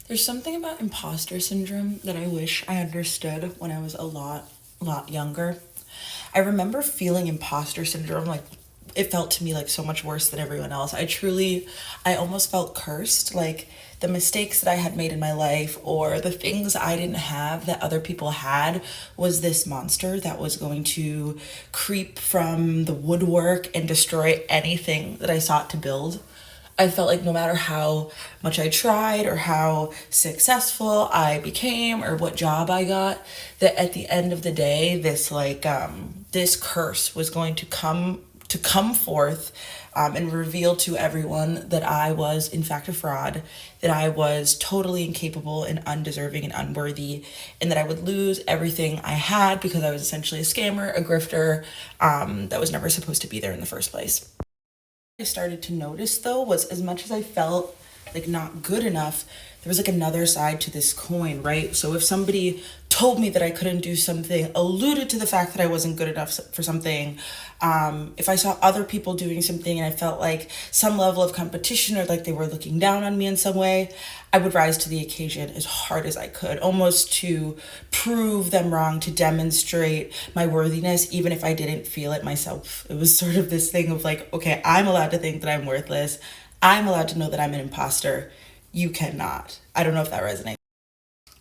There's something about imposter syndrome that I wish I understood when I was a lot younger. I remember feeling imposter syndrome like it felt to me like so much worse than everyone else. I almost felt cursed, like the mistakes that I had made in my life or the things I didn't have that other people had was this monster that was going to creep from the woodwork and destroy anything that I sought to build. I felt like no matter how much I tried or how successful I became or what job I got, that at the end of the day, this curse was going to come forth and reveal to everyone that I was in fact a fraud, that I was totally incapable and undeserving and unworthy, and that I would lose everything I had because I was essentially a scammer, a grifter, that was never supposed to be there in the first place. I started to notice though was as much as I felt like not good enough, there was like another side to this coin, right? So if somebody told me that I couldn't do something, alluded to the fact that I wasn't good enough for something, if I saw other people doing something and I felt like some level of competition or like they were looking down on me in some way, I would rise to the occasion as hard as I could, almost to prove them wrong, to demonstrate my worthiness, even if I didn't feel it myself. It was sort of this thing of like, okay, I'm allowed to think that I'm worthless. I'm allowed to know that I'm an imposter. You cannot. I don't know if that resonates.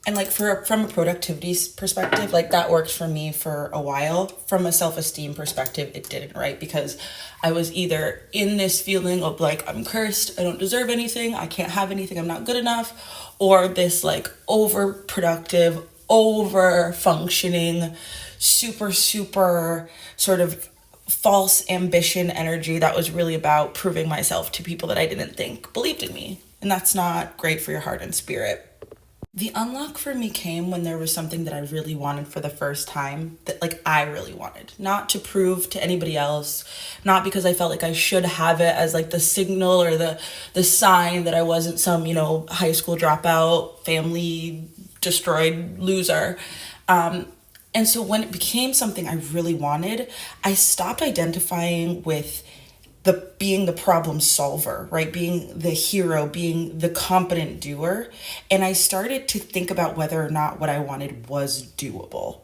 And like from a productivity perspective, like that worked for me for a while. From a self-esteem perspective, it didn't, right? Because I was either in this feeling of like I'm cursed, I don't deserve anything, I can't have anything, I'm not good enough, or this like overproductive, over functioning, super sort of false ambition energy that was really about proving myself to people that I didn't think believed in me. And that's not great for your heart and spirit. The unlock for me came when there was something that I really wanted for the first time, that like I really wanted, not to prove to anybody else, not because I felt like I should have it as like the signal or the sign that I wasn't some, high school dropout, family destroyed loser. And so when it became something I really wanted, I stopped identifying with the being the problem solver, right? Being the hero, being the competent doer. And I started to think about whether or not what I wanted was doable.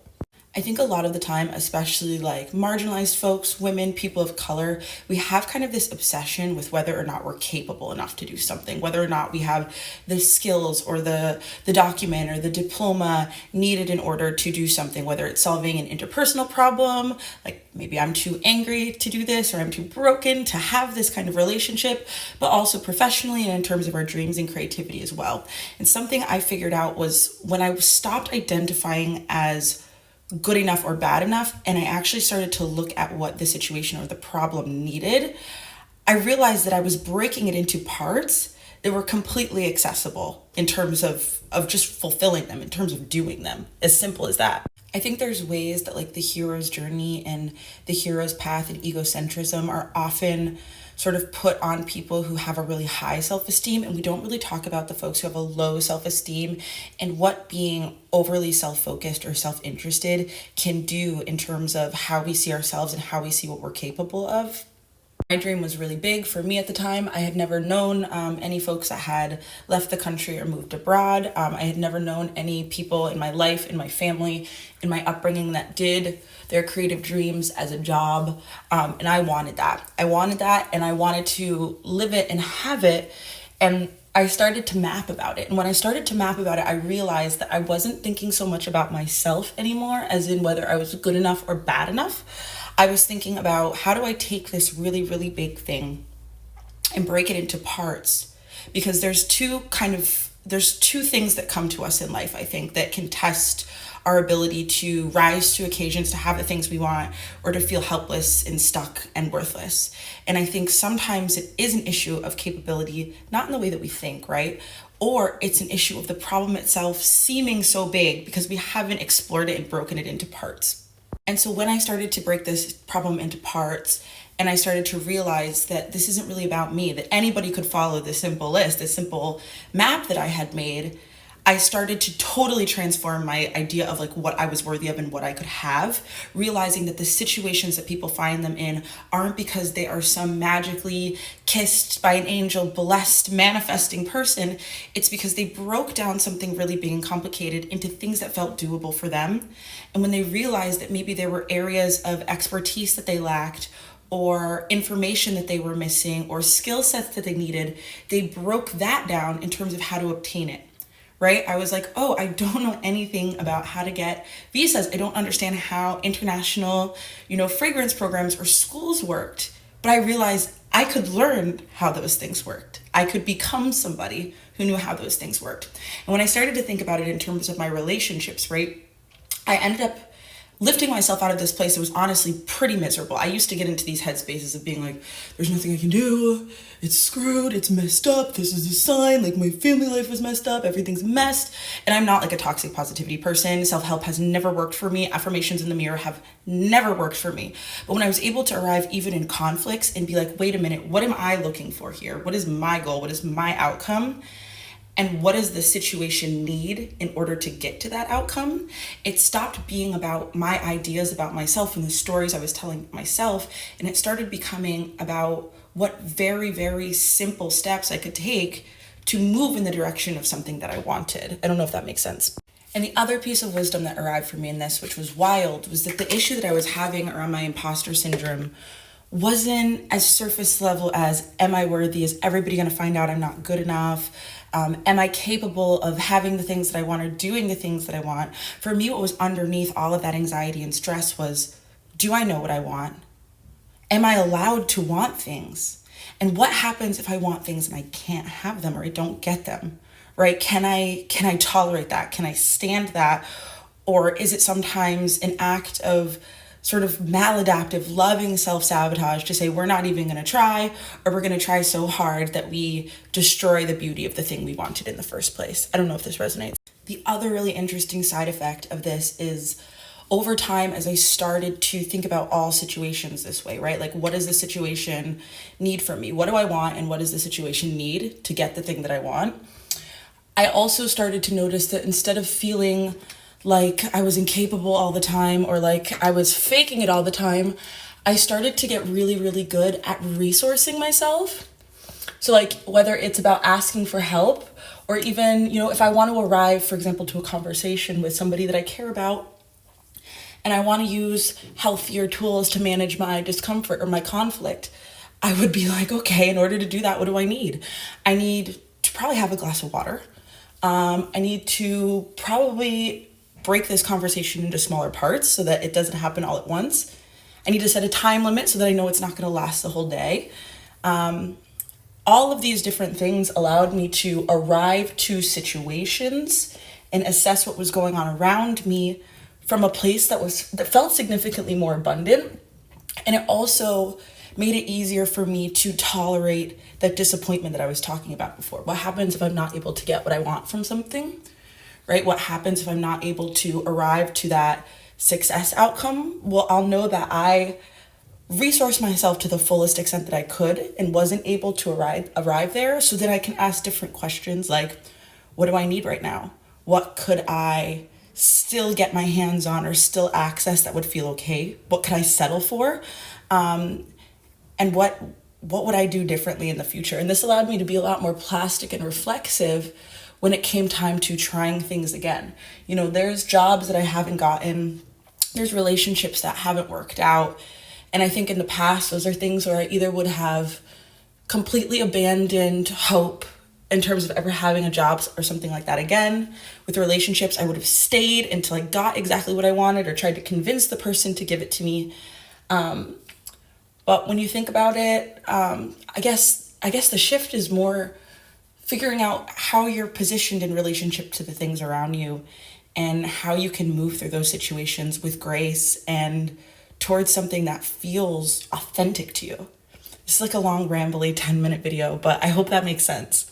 I think a lot of the time, especially like marginalized folks, women, people of color, we have kind of this obsession with whether or not we're capable enough to do something, whether or not we have the skills or the document or the diploma needed in order to do something, whether it's solving an interpersonal problem, like maybe I'm too angry to do this or I'm too broken to have this kind of relationship, but also professionally and in terms of our dreams and creativity as well. And something I figured out was when I stopped identifying as good enough or bad enough, and I actually started to look at what the situation or the problem needed, I realized that I was breaking it into parts that were completely accessible in terms of just fulfilling them, in terms of doing them, as simple as that. I think there's ways that like the hero's journey and the hero's path and egocentrism are often sort of put on people who have a really high self-esteem, and we don't really talk about the folks who have a low self-esteem and what being overly self-focused or self-interested can do in terms of how we see ourselves and how we see what we're capable of. My dream was really big for me at the time. I had never known any folks that had left the country or moved abroad. I had never known any people in my life, in my family, in my upbringing that did their creative dreams as a job. And I wanted that. And I wanted to live it and have it. And I started to map about it. And when I started to map about it, I realized that I wasn't thinking so much about myself anymore, as in whether I was good enough or bad enough. I was thinking about how do I take this really big thing and break it into parts, because there's two things that come to us in life, I think, that can test our ability to rise to occasions, to have the things we want, or to feel helpless and stuck and worthless. And I think sometimes it is an issue of capability, not in the way that we think, right? Or it's an issue of the problem itself seeming so big because we haven't explored it and broken it into parts. And so when I started to break this problem into parts, and I started to realize that this isn't really about me, that anybody could follow this simple list, this simple map that I had made, I started to totally transform my idea of like what I was worthy of and what I could have, realizing that the situations that people find them in aren't because they are some magically kissed by an angel, blessed, manifesting person. It's because they broke down something really big and complicated into things that felt doable for them. And when they realized that maybe there were areas of expertise that they lacked, or information that they were missing, or skill sets that they needed, they broke that down in terms of how to obtain it. Right? I was like, oh, I don't know anything about how to get visas. I don't understand how international, fragrance programs or schools worked. But I realized I could learn how those things worked. I could become somebody who knew how those things worked. And when I started to think about it in terms of my relationships, right, I ended up lifting myself out of this place that was honestly pretty miserable. I used to get into these headspaces of being like, there's nothing I can do, it's screwed, it's messed up, this is a sign, like my family life was messed up, everything's messed. And I'm not like a toxic positivity person. Self-help has never worked for me. Affirmations in the mirror have never worked for me. But when I was able to arrive even in conflicts and be like, wait a minute, what am I looking for here? What is my goal? What is my outcome? And what does the situation need in order to get to that outcome? It stopped being about my ideas about myself and the stories I was telling myself, and it started becoming about what very, very simple steps I could take to move in the direction of something that I wanted. I don't know if that makes sense. And the other piece of wisdom that arrived for me in this, which was wild, was that the issue that I was having around my imposter syndrome wasn't as surface level as, am I worthy? Is everybody gonna find out I'm not good enough? Am I capable of having the things that I want or doing the things that I want? For me, what was underneath all of that anxiety and stress was, do I know what I want? Am I allowed to want things? And what happens if I want things and I can't have them or I don't get them, right? Can I tolerate that? Can I stand that? Or is it sometimes an act of sort of maladaptive, loving self-sabotage to say we're not even going to try, or we're going to try so hard that we destroy the beauty of the thing we wanted in the first place? I don't know if this resonates. The other really interesting side effect of this is over time, as I started to think about all situations this way, right? Like, what does the situation need from me? What do I want? And what does the situation need to get the thing that I want? I also started to notice that instead of feeling like I was incapable all the time or like I was faking it all the time, I started to get really, really good at resourcing myself. So like whether it's about asking for help or even, if I want to arrive, for example, to a conversation with somebody that I care about and I want to use healthier tools to manage my discomfort or my conflict, I would be like, okay, in order to do that, what do I need? I need to probably have a glass of water. I need to probably break this conversation into smaller parts so that it doesn't happen all at once. I need to set a time limit so that I know it's not going to last the whole day. All of these different things allowed me to arrive to situations and assess what was going on around me from a place that felt significantly more abundant. And it also made it easier for me to tolerate that disappointment that I was talking about before. What happens if I'm not able to get what I want from something? Right? What happens if I'm not able to arrive to that success outcome? Well, I'll know that I resourced myself to the fullest extent that I could and wasn't able to arrive there, so that I can ask different questions like, what do I need right now? What could I still get my hands on or still access that would feel okay? What could I settle for? And what would I do differently in the future? And this allowed me to be a lot more plastic and reflexive when it came time to trying things again. There's jobs that I haven't gotten, there's relationships that haven't worked out. And I think in the past, those are things where I either would have completely abandoned hope in terms of ever having a job or something like that again. With relationships, I would have stayed until I got exactly what I wanted or tried to convince the person to give it to me. But when you think about it, I guess the shift is more figuring out how you're positioned in relationship to the things around you and how you can move through those situations with grace and towards something that feels authentic to you. It's like a long, rambly 10-minute video, but I hope that makes sense.